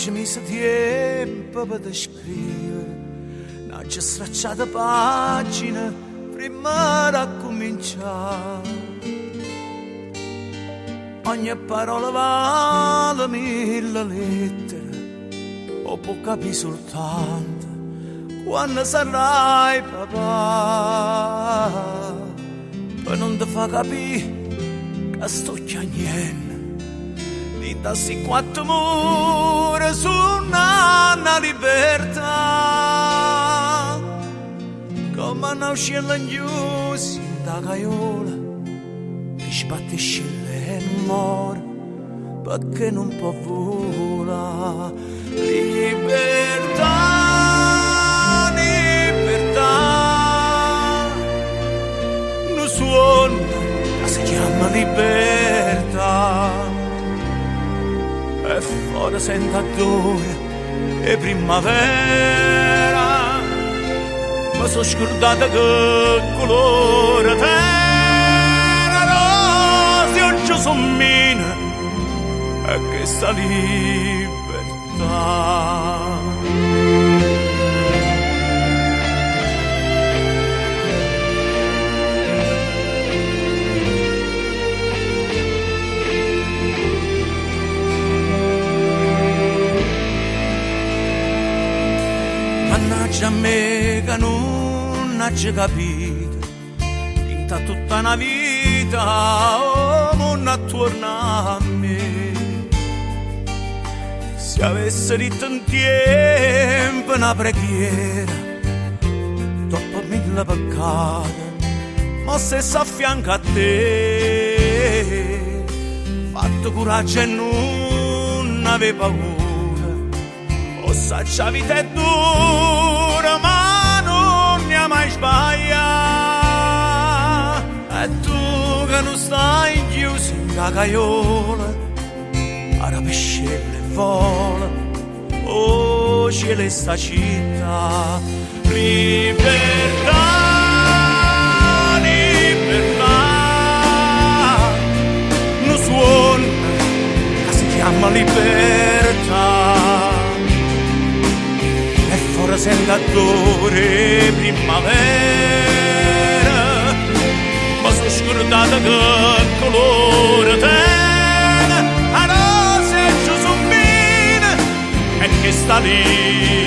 ci mise tempo per scrivere, non c'è stracciata pagina prima da cominciare. Ogni parola vale 1000 lettere, o può capire soltanto quando sarai papà. Poi non ti fa capire che sto chiagnendo da sti 4 mura su una libertà, come una uscilla chiusa da caiola che sbattisce e muore perché non può volare. Libertà, libertà, un suono che si chiama libertà. E fuori sento odore e primavera, ma sono scordata che colore terra, rose oggi sono mine e questa libertà. Mannaggia a me che non ha capito, inta tutta una vita, oh, non ha tornato a me. Se avesse detto in tempo una preghiera, dopo 1000 peccati, ma se s'affianca a te, fatto coraggio e non aveva paura. Sa vita è dura, ma non ne ha mai sbagliato. E tu che non stai chiuso in caiola, ora pescelle vola, oh cielo sta città. Libertà, libertà, un suono che si chiama libertà. Ora sento odore primavera, ma sono scordata che colore tiene, a rose e giù sono mine, e che sta lì.